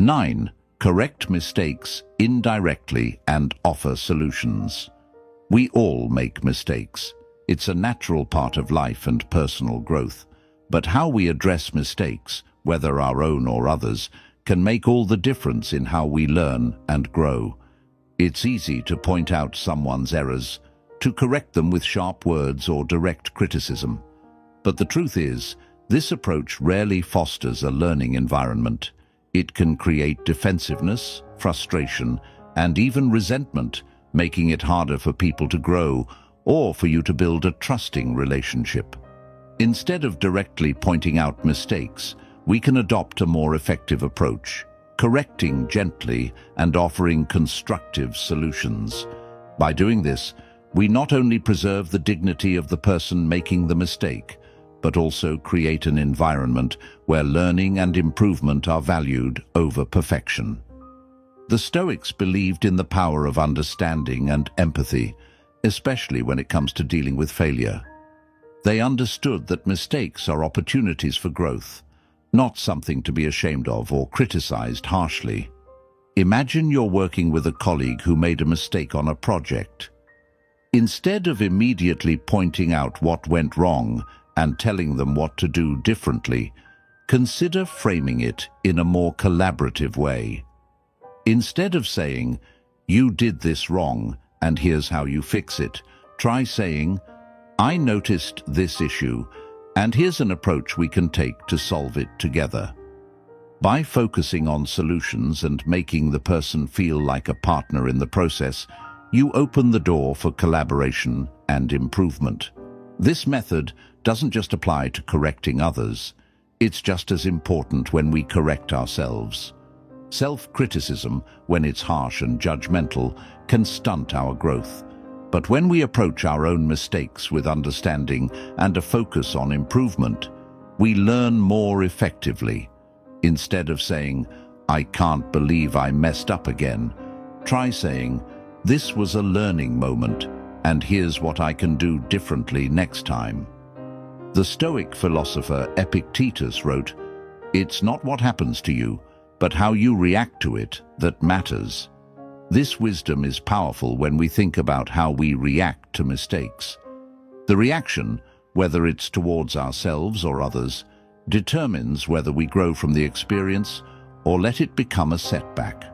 9. Correct mistakes indirectly and offer solutions. We all make mistakes. It's a natural part of life and personal growth. But how we address mistakes, whether our own or others, can make all the difference in how we learn and grow. It's easy to point out someone's errors, to correct them with sharp words or direct criticism. But the truth is, this approach rarely fosters a learning environment. It can create defensiveness, frustration, and even resentment, making it harder for people to grow or for you to build a trusting relationship. Instead of directly pointing out mistakes, we can adopt a more effective approach, correcting gently and offering constructive solutions. By doing this, we not only preserve the dignity of the person making the mistake, but also create an environment where learning and improvement are valued over perfection. The Stoics believed in the power of understanding and empathy, especially when it comes to dealing with failure. They understood that mistakes are opportunities for growth, not something to be ashamed of or criticized harshly. Imagine you're working with a colleague who made a mistake on a project. Instead of immediately pointing out what went wrong and telling them what to do differently, consider framing it in a more collaborative way. Instead of saying, "You did this wrong, and here's how you fix it," try saying, "I noticed this issue, and here's an approach we can take to solve it together." By focusing on solutions and making the person feel like a partner in the process, you open the door for collaboration and improvement. This method doesn't just apply to correcting others. It's just as important when we correct ourselves. Self-criticism, when it's harsh and judgmental, can stunt our growth. But when we approach our own mistakes with understanding and a focus on improvement, we learn more effectively. Instead of saying, "I can't believe I messed up again," try saying, "This was a learning moment, and here's what I can do differently next time." The Stoic philosopher Epictetus wrote, "It's not what happens to you, but how you react to it that matters." This wisdom is powerful when we think about how we react to mistakes. The reaction, whether it's towards ourselves or others, determines whether we grow from the experience or let it become a setback.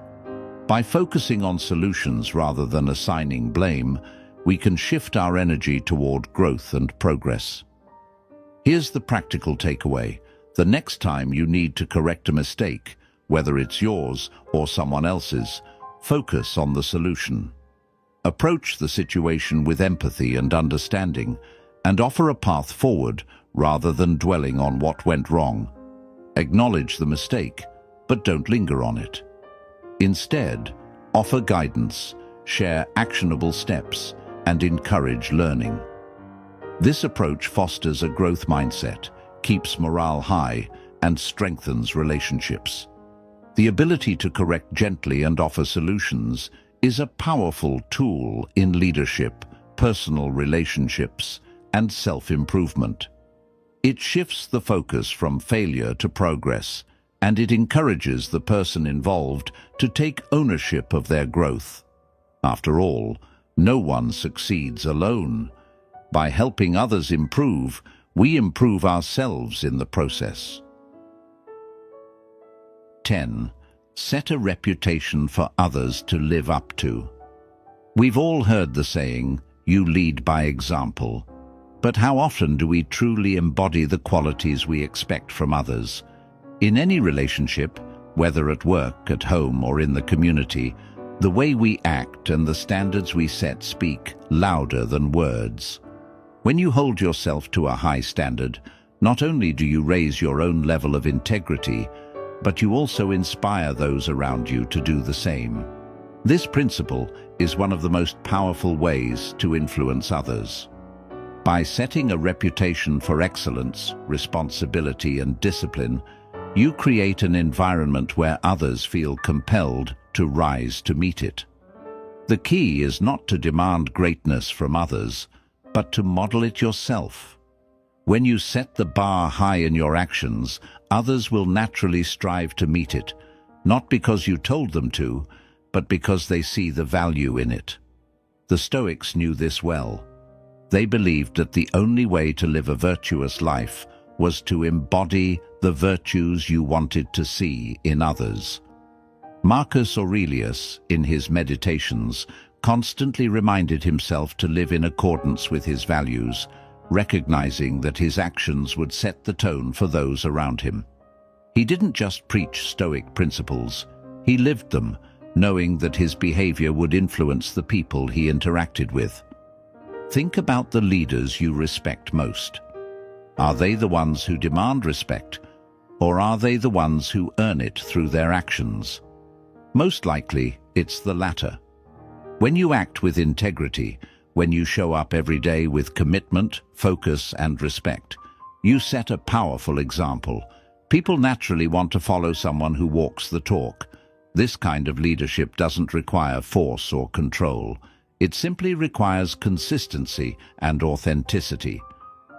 By focusing on solutions rather than assigning blame, we can shift our energy toward growth and progress. Here's the practical takeaway. The next time you need to correct a mistake, whether it's yours or someone else's, focus on the solution. Approach the situation with empathy and understanding, and offer a path forward rather than dwelling on what went wrong. Acknowledge the mistake, but don't linger on it. Instead, offer guidance, share actionable steps, and encourage learning. This approach fosters a growth mindset, keeps morale high, and strengthens relationships. The ability to correct gently and offer solutions is a powerful tool in leadership, personal relationships, and self-improvement. It shifts the focus from failure to progress, and it encourages the person involved to take ownership of their growth. After all, no one succeeds alone. By helping others improve, we improve ourselves in the process. 10. Set a reputation for others to live up to. We've all heard the saying, "You lead by example." But how often do we truly embody the qualities we expect from others? In any relationship, whether at work, at home, or in the community, the way we act and the standards we set speak louder than words. When you hold yourself to a high standard, not only do you raise your own level of integrity, but you also inspire those around you to do the same. This principle is one of the most powerful ways to influence others. By setting a reputation for excellence, responsibility, and discipline, you create an environment where others feel compelled to rise to meet it. The key is not to demand greatness from others, but to model it yourself. When you set the bar high in your actions, others will naturally strive to meet it, not because you told them to, but because they see the value in it. The Stoics knew this well. They believed that the only way to live a virtuous life was to embody the virtues you wanted to see in others. Marcus Aurelius, in his Meditations, constantly reminded himself to live in accordance with his values, recognizing that his actions would set the tone for those around him. He didn't just preach Stoic principles, he lived them, knowing that his behavior would influence the people he interacted with. Think about the leaders you respect most. Are they the ones who demand respect, or are they the ones who earn it through their actions? Most likely, it's the latter. When you act with integrity, when you show up every day with commitment, focus, and respect, you set a powerful example. People naturally want to follow someone who walks the talk. This kind of leadership doesn't require force or control. It simply requires consistency and authenticity.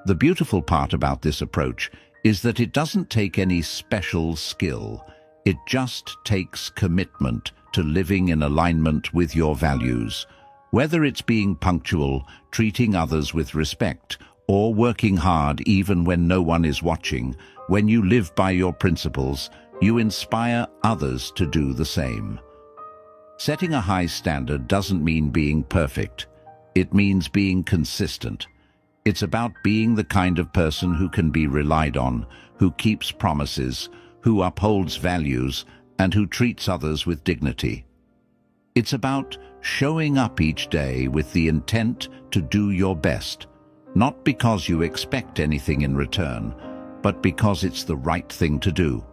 The beautiful part about this approach is that it doesn't take any special skill. It just takes commitment to living in alignment with your values. Whether it's being punctual, treating others with respect, or working hard even when no one is watching, when you live by your principles, you inspire others to do the same. Setting a high standard doesn't mean being perfect. It means being consistent. It's about being the kind of person who can be relied on, who keeps promises, who upholds values, and who treats others with dignity. It's about showing up each day with the intent to do your best, not because you expect anything in return, but because it's the right thing to do.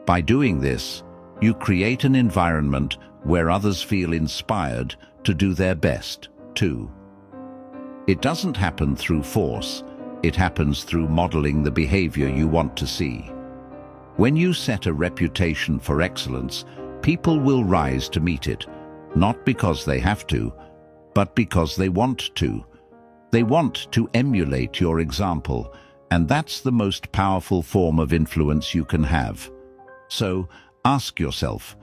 By doing this, you create an environment where others feel inspired to do their best, too. It doesn't happen through force, it happens through modeling the behavior you want to see. When you set a reputation for excellence, people will rise to meet it, not because they have to, but because they want to. They want to emulate your example, and that's the most powerful form of influence you can have. So, ask yourself,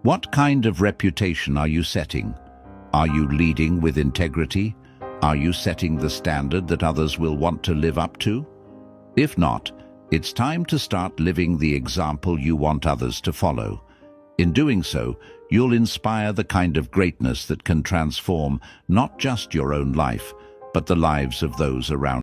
what kind of reputation are you setting? Are you leading with integrity? Are you setting the standard that others will want to live up to? If not, it's time to start living the example you want others to follow. In doing so, you'll inspire the kind of greatness that can transform not just your own life, but the lives of those around you.